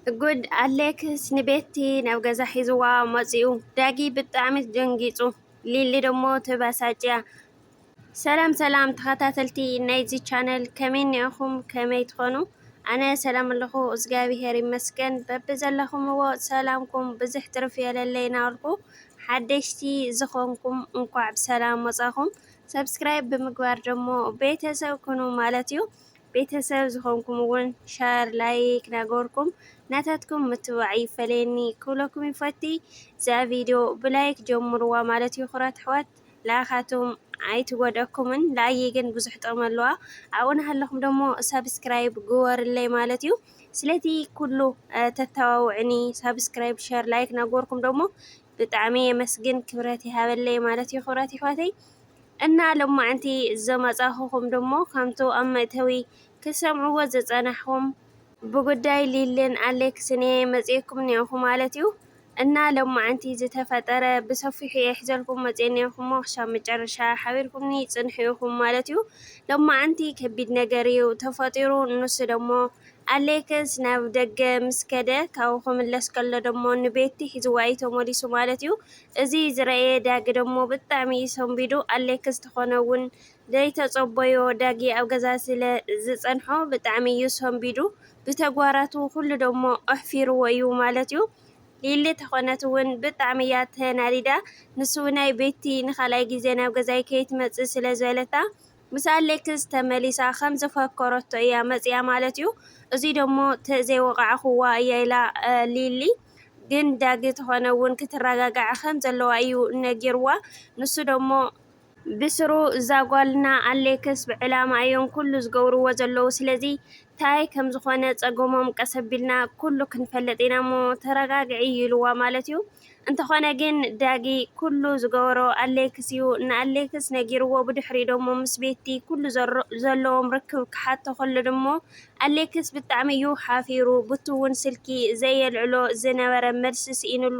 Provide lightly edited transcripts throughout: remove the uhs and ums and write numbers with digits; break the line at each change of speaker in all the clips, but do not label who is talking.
ጉድ ኣሌክስ ንቤቲ ናብ ገዛ ሒዝዋ መፂኡ ዳጊ ብጣዕሚ ደንጊጹ ሊሊ ደሞ ተበሳጭያ። ሰላም ሰላም ተኸታተልቲ ናይዚ ቻነል ከመይ ኒኢኹም ከመይ ትኾኑ? ኣነ ሰላም ኣለኹ እግዚኣብሔር ይመስገን። በብዘለኹምዎ ሰላምኩም ብዙሕ ትርፍ የለለይ ናበልኩ ሓደሽቲ ዝኾንኩም እንኳዕ ብሰላም መጻኹም። ሰብስክራይብ ብምግባር ደሞ ቤተሰብ ኩኑ ማለት እዩ። ቤተሰብ ዝኾንኩም እውን ሻር ላይክ ናገርኩም ናታትኩም ምትባዕ ይፈለየኒ ክብለኩም ይፈቲ። እዛ ቪድዮ ብላይክ ጀምርዋ ማለት እዩ። ኩራት ኣሕዋት ላኻቱም ኣይትጎደኩምን ላየ ግን ብዙሕ ጥቕሚ ኣለዋ። ኣብኡ ናሃለኹም ደሞ ሰብስክራይብ ግበርለይ ማለት እዩ። ስለቲ ኩሉ ተተባውዕኒ ሰብስክራይብ ሸር ላይክ ናገርኩም ደሞ ብጣዕሚ የመስግን ክብረት ይሃበለይ ማለት እዩ። ኩራት ኣሕዋተይ እና ሎማዓንቲ ዘመጻኹም ደሞ ከምቱ ኣብ መእተዊ ክሰምዕዎ ዝጸናሕኩም ብጉዳይ ሊልን ኣሌክስን መጺእኩም ኒአኹ ማለት እዩ። እና ሎማዓንቲ ዝተፈጠረ ብሰፊሑ የሕዘልኩም መጺእ ኒአኹም ክሳብ መጨረሻ ሓቢርኩምኒ ጽንሕኢኹም ማለት እዩ። ሎማዓንቲ ከቢድ ነገር እዩ ተፈጢሩ ንሱ ደሞ ኣሌክስ ናብ ደገ ምስ ከደ ካብኡ ክምለስ ከሎ ደሞ ንቤቲ ሒዝዋ እዩ ተመሊሱ ማለት እዩ። እዚ ዝረአየ ዳጊ ደሞ ብጣዕሚ እዩ ሰንቢዱ ኣሌክስ ተኾነ እውን ዘይተጸበዮ ዳጊ ኣብ ገዛ ስለ ዝጸንሖ ብጣዕሚ እዩ ሰንቢዱ ብተግባራቱ ኩሉ ደሞ ኣሕፊርዎ እዩ ማለት እዩ። ሊሊ ተኾነት እውን ብጣዕሚ እያ ተናዲዳ ንሱ ናይ ቤቲ ንኻልኣይ ግዜ ናብ ገዛይ ከይትመጽእ ስለ ዝበለታ ምስ ኣሌክስ ተመሊሳ ከም ዝፈከረቶ እያ መጽያ ማለት እዩ። እዚ ደሞ ተዘይወቃዕኽዋ እያ ኢላ ሊሊ ግን ዳጊ ተኾነ እውን ክትረጋጋዕ ከም ዘለዋ እዩ ነጊርዋ። ንሱ ደሞ ብስሩ እዛ ጓልና ኣሌክስ ብዕላማ እዮም ኩሉ ዝገብርዎ ዘለዉ ስለዚ ታይ ከም ዝኾነ ጸገሞም ቀሰቢልና ኩሉ ክንፈለጥ ኢና እሞ ተረጋግዒ ኢልዋ ማለት እዩ። እንተኾነ ግን ዳጊ ኩሉ ዝገበሮ ኣሌክስ እዩ። ንኣሌክስ ነጊርዎ ብድሕሪ ደሞ ምስ ቤቲ ኩሉ ዘለዎም ርክብ ክሓቶ ከሎ ደሞ ኣሌክስ ብጣዕሚ እዩ ሓፊሩ ብቱ እውን ስልኪ ዘየልዕሎ ዝነበረ መልሲ ስኢንሉ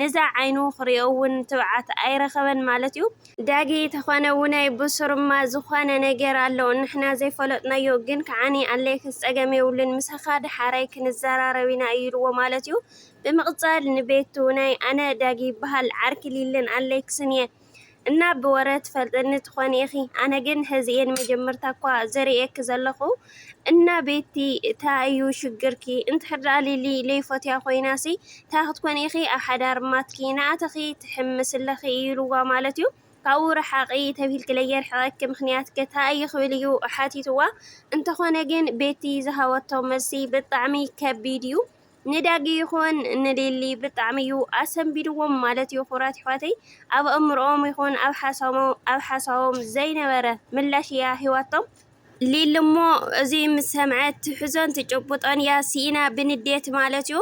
ነዛ ዓይኑ ክሪኦ እውን ትብዓት ኣይረኸበን ማለት እዩ። ዳጊ ተኾነ ውናይ ብሱርማ ዝኾነ ነገር ኣሎ ንሕና ዘይፈለጥናዮ ግን ከዓኒ ኣሌክስ ጸገም የብሉን ምሳኻ ድሓራይ ክንዘራረብ ኢና ኢልዎ ማለት እዩ። ብምቕጻል ንቤቱ ናይ ኣነ ዳጊ ይበሃል ዓርኪ ሊልን ኣሌክስን እየ እና ብወረት ፈልጥኒ ትኾኒ ኢኺ ኣነ ግን ሕዚኤ ንመጀመርታ እኳ ዘርእየኪ ዘለኹ እና ቤቲ እታ እዩ ሽግርኪ እንትሕዳ ሊሊ ለይፈትያ ኮይናሲ እታ ክትኮኒ ኢኺ ኣብ ሓዳር ማትኪ ንኣተኺ ትሕምስለኺ ኢልዋ ማለት እዩ። ካብኡ ረሓቒ ተቢልክ ለየርሕቐኪ ምኽንያት ገታ ይኽብል እዩ ሓቲትዋ። እንተኾነ ግን ቤቲ ዝሃበቶ መልሲ ብጣዕሚ ከቢድ እዩ። ንዳጊ ይኹን ንሊሊ ብጣዕሚ እዩ ኣሰንቢድዎም ማለት እዩ። ኩራት ኣሕዋተይ ኣብ ኣእምሮኦም ይኹን ኣብ ሓሳቦም ዘይነበረ ምላሽ እያ ሂዋቶም። ሊሊ እሞ እዚ ምስ ሰምዐት ትሕዞን ትጭቡጦን እያ ሲኢና ብንዴት ማለት እዩ።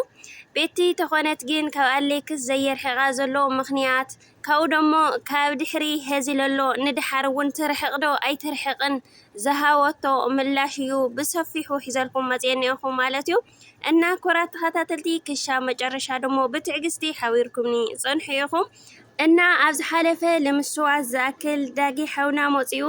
ቤቲ ተኾነት ግን ካብ ኣሌክስ ዘየርሕቓ ዘሎ ምኽንያት ካብኡ ደሞ ካብ ድሕሪ ሄዚለሎ ንድሓር እውን ትርሕቕ ዶ ኣይትርሕቕን ዝሃወቶ ምላሽ እዩ ብሰፊሑ ሒዘልኩም መጽአ ኒአኹም ማለት እዩ። እና ኩራት ተኸታተልቲ ክሻብ መጨረሻ ደሞ ብትዕግስቲ ሓቢርኩምኒ ጸንሑ ኢኹም። እና ኣብ ዝሓለፈ ለምስዋዕ ዝኣክል ዳጊ ሓውና መጺኡ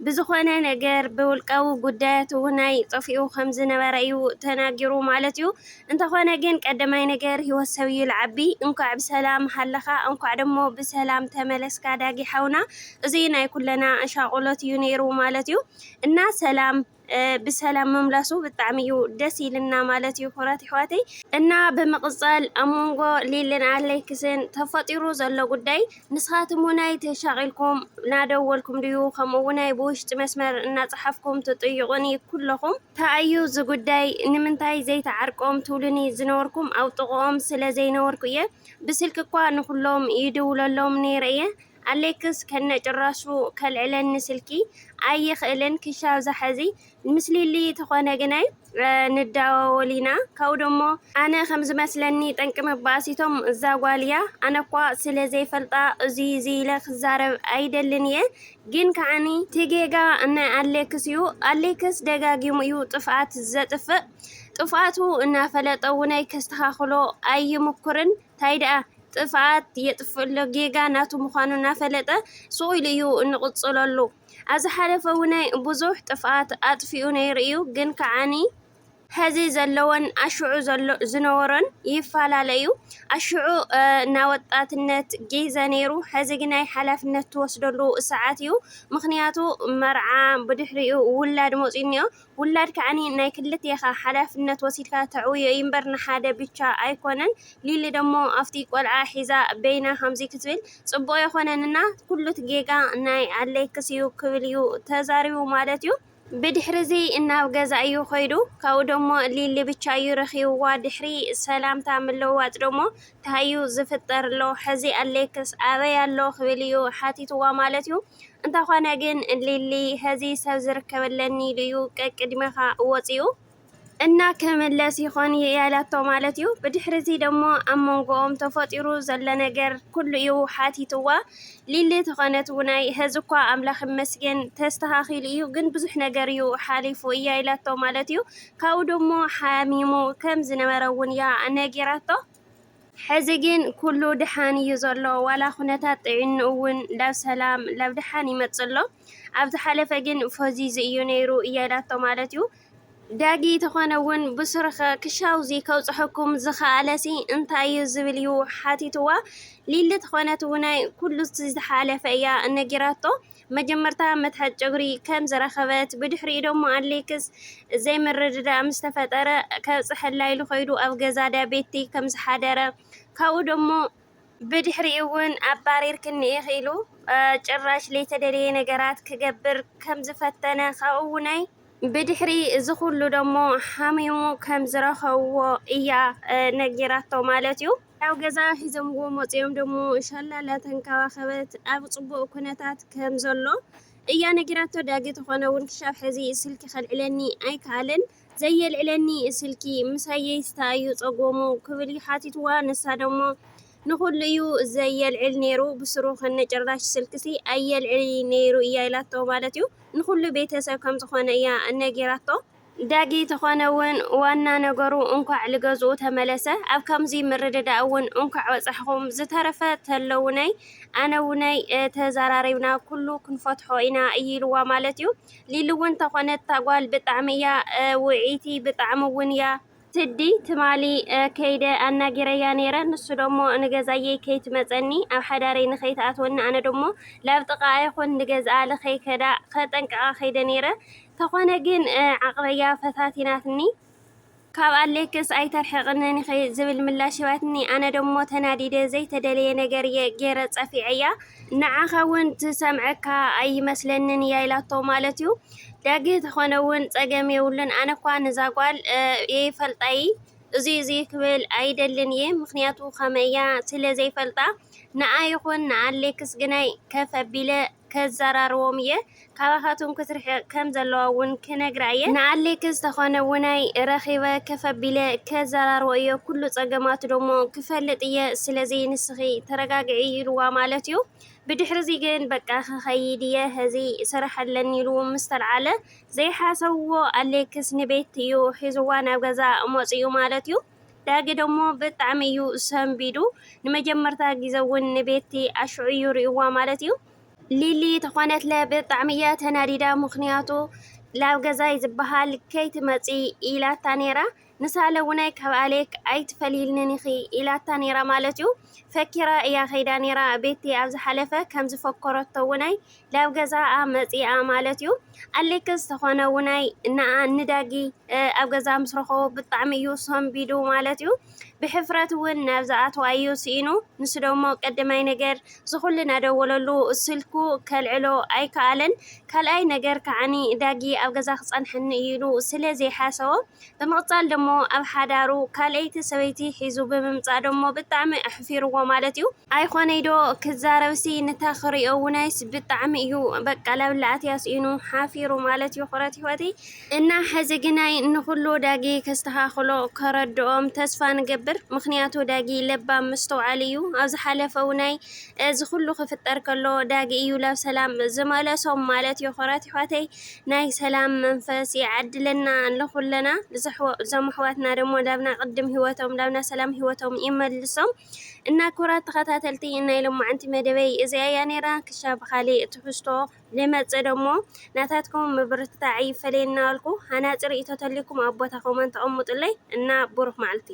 ብዝኾነ ነገር ብውልቃዊ ጉዳያት ውናይ ጠፊኡ ከም ዝነበረ እዩ ተናጊሩ ማለት እዩ። እንተኾነ ግን ቀዳማይ ነገር ሂወት ሰብ እዩ ልዓቢ እንኳዕ ብሰላም ሃለኻ እንኳዕ ደሞ ብሰላም ተመለስካ ዳጊ ሓውና እዚ ናይ ኩለና እንሻቁሎት እዩ ነይሩ ማለት እዩ። እና ሰላም ብሰላም መምላሱ ብጣዕሚ እዩ ደስ ይልና ማለት እዩ። ኩራት ኣሕዋተይ እና ብምቕጻል ኣብ መንጎ ሊልን ኣሌክስን ተፈጢሩ ዘሎ ጉዳይ ንስኻትም ውናይ ተሻቒልኩም ናደወልኩም ድዩ ከምኡ ውናይ ብውሽጢ መስመር እናፀሓፍኩም ትጥይቁኒ ኩለኹም ታኣዩ ዚ ጉዳይ ንምንታይ ዘይተዓርቆም ትብሉኒ ዝነበርኩም ኣብ ጥቕኦም ስለ ዘይነበርኩ እየ ብስልኪ እኳ ንኩሎም ይድውለሎም ነይረ እየ። ኣሌክስ ከነጭራሹ ከልዕለኒ ስልኪ ኣይኽእልን ክሻብ ዝሓዚ ምስ ሊሊ ተኾነ ግናይ ንዳዋወል ኢና ካብኡ ደሞ ኣነ ከም ዝመስለኒ ጠንቂ መባእሲቶም እዛ ጓል እያ ኣነ እኳ ስለ ዘይፈልጣ እዙይ ኢለ ክዛረብ ኣይደልን እየ። ግን ከዓኒ ትጌጋ ናይ ኣሌክስ እዩ። ኣሌክስ ደጋጊሙ እዩ ጥፍኣት ዘጥፍእ ጥፍኣቱ እናፈለጠ ውናይ ከስተኻኽሎ ኣይምኩርን ታይ ደኣ ጥፍኣት የጥፍእሎ ጌጋ ናቱ ምዃኑ እናፈለጠ ስቑኢሉ እዩ እንቕጽለሉ። ኣብ ዝሓለፈ ውናይ ብዙሕ ጥፍኣት ኣጥፊኡ ነይሩ እዩ ግን ከዓኒ هذه زلون أشعو زنورن يفعلاليو أشعو ناوطات النت جيزة نيرو هذه جناي حلف النت توصلوا ساعاتيو مخنياتو مرعى بدحريو ولاد موزينيو ولاد كعني ناي كلت يخا حلف النت وسيلكا تعوي ينبرنا حدا بيتشا أيكونن للي دمو أفتيك والعاحزة بين خمسي كتبل صبو يخونننا كل تجيجا ناي عليكسيو كبليو تزاريو مالتيو بدحرزي إنه جزايو خيرو كودمو اللي بتشايو رخيو دحري سلام تعملو وادرمو تهيو زفتر لو حزي الليكس أبي اللو خبليو حاتيتو مالتيو انت خوانا جن اللي هزي سوزر كبلني ليو كقدمها وصيو እና ከመለስ ይኾን ያላቶ ማለትዩ በድሕሪዚ ደሞ ኣመንጎኦም ተፈጢሩ ዘለ ነገር ኩሉ እዩ ሓቲትዋ ሊሊ ተኾነት ውናይ ህዝኳ ኣምላኽ መስገን ተስተኻኺሉ እዩ ግን ብዙሕ ነገር እዩ ሓሊፉ እያ ኢላቶ ማለትዩ ካብኡ ደሞ ሓሚሙ ከም ዝነበረ እውን ያ ነጊራቶ ሕዚ ግን ኩሉ ድሓን እዩ ዘሎ ዋላ ኩነታት ጥዕኑ እውን ላብ ሰላም ላብ ድሓን ይመፅሎ ኣብ ዝሓለፈ ግን ፈዚዝ እዩ ነይሩ እያ ኢላቶ ማለትዩ ዳጊ ተኾነውን ብስርኸ ክሻውዚ ከውፅሐኩም ዝኸኣለሲ እንታይ ዝብልዩ ሓቲትዋ ሊሊ ተኾነት ውናይ ኩሉ ዝሓለፈ እያ ነጊራቶ መጀመርታ መትሐት ጨጉሪ ከም ዝረኸበት ብድሕሪ ደሞ ኣሌክስ ዘይምርድዳ ምስ ተፈጠረ ከብፅሐላ ኢሉ ኸይዱ ኣብ ገዛ ዳቤቲ ከም ዝሓደረ ካብኡ ደሞ ብድሕሪ እውን ኣባሪርክኒ ኢሉ ጭራሽ ለይተደለየ ነገራት ክገብር ከም ዝፈተነ ካብኡ ውናይ بدحري زخلو دمو حاميمو كم زرخو إيا نجيراتو مالتيو ያው ገዛ ሒዘምዎ መጽዮም ደሞ ኢንሻአላ ላተንካዋ ኸበት ኣብ ጽቡቕ ኩነታት ከም ዘሎ እያ ነጊራቶ ዳጊ ተኾነውን ክሻፍ ሕዚ ስልኪ ኸልዕለኒ ኣይካልን ዘየልዕለኒ ስልኪ ምሳየይ ስታዩ ጸጎሙ ክብል ሓቲትዋ ንሳ ደሞ ንኹሉ እዩ ዘየልዕል ነይሩ ብስሩ ከነጭራሽ ስልክሲ ኣየልዕል ነይሩ እያ ኢላቶ ማለት እዩ ንኹሉ ቤተሰብ ከም ዝኾነ እያ ነጊራቶ ዳጊ ተኾነውን ዋና ነገሩ እንኳዕ ልገዝኡ ተመለሰ ኣብ ከምዚ ምርድዳ እውን እንኳዕ ወጻሕኹም ዝተረፈ ተለውነይ ኣነ ውነይ ተዘራሪብና ኩሉ ክንፈትሖ ኢና ኢልዋ ማለት እዩ ሊሊ እውን ተኾነት ታጓል ብጣዕሚ እያ ውዒቲ ብጣዕሚ እውን እያ ትዲ ትማሊ ከይደ ኣናጊረያ ነይረ ንሱ ደሞ ንገዛየ ከይት መፀኒ ኣብ ሓዳረይ ንኸይትኣትወኒ ኣነ ደሞ ላብ ጥቃ ይኹን ንገዝኣ ለኸይከዳ ከጠንቅቓ ከይደ ነይረ ተኾነ ግን ዓቕበያ ፈታቲናትኒ ካብ ኣሌክስ ኣይተርሕቕነኒ ዝብል ምላሽ ሂባትኒ ኣነ ደሞ ተናዲደ ዘይተደለየ ነገር ገይረ ፀፊዐያ ንዓኻ እውን ትሰምዐካ ኣይመስለንን እያ ኢላቶ ማለት እዩ ዳጊ ተኾነውን ፀገም የብሉን ኣነ እኳ ንዛጓል የይፈልጣይ እዚ ክብል ኣይደልን እየ ምክንያቱ ከመያ ስለ ዘይፈልጣ ንኣ ይኹን ንኣሌክስ ግናይ ከፍ ኣቢለ ከዘራርቦም እየ ካባኻቱም ክትርሕቕ ከም ዘለዋ እውን ክነግራ እየ ንኣሌክስ ተኾነውናይ ረኺበ ከፍ ኣቢለ ከዘራርቦ እየ ኩሉ ፀገማቱ ደሞ ክፈልጥ እየ ስለዚ ንስኺ ተረጋግዒ ኢልዋ ማለት እዩ بدحرزي جن بقى خيدية هذه صراحة لن يلوم مستلعلة زي حاسوا أليكس نبيتيو حزوانا وجزاء موسيو مالتيو داقي دمو بتعميو سنبيدو نمجمرتا جزون نبيتي أشعيو ريوا مالتيو ليلي تخوانت لا بتعميات هناريدا مخنياتو لا جزاء زبهال كيت ماتي إلى تانيرا نسالوناي كبالك أيت فليلني خي إلى تانيرا مالتيو فكرة يا خيدانيرا بيتي أبز حلفة كم زفكرت توناي لو جزاء مزي مالتيو أليكس تخونا وناي نداقي أبجزاء مصرخو بالطعميو صم بيدو مالتيو بحفرة ون نبزات وايو سينو نسدومو قدماي نجر زخلنا دوللو سلكو كالعلو أي كالن كالاي نجر كعني داقي أبجزاء خصان حنيلو سلازي حاسو بمقطال دمو أب حدارو كالايت سويتي حيزو بممصا دمو بالطعم أحفيرو مالتيو أي خوانيدو كزاروسي نتاخري أو نايس بالطعم يو بقى لابلعات ياسينو حافيرو مالتيو خراتي واتي إنا حزقناي نخلو داقي كستخاخلو كردوم تسفان قبل مخنياتو داقي لبا مستوعاليو أبز حالفوناي زخلو خفتر كلو داقي يو لاب سلام زمالا سوم مالتيو خراتي واتي ناي سلام منفسي عدلنا نخلنا زمحو ኣሕዋትና ደግሞ ላብና ቅድም ህይወቶም ላብና ሰላም ህይወቶም ይመልሶም እና ክቡራት ተኸታተልቲ ናይ ሎማዓንቲ መደበይ እዚኣ ነይራ ክሻ ብኻሊእ ትሕዝቶ ልመፀ ደሞ ናታትኩም ምብርትታዕ ይፈለየና ኣልኩ ሃናፅር ኢቶተሊኩም ኣብ ቦታ ኮመንት ተቐምጡለይ እና ብሩኽ መዓልቲ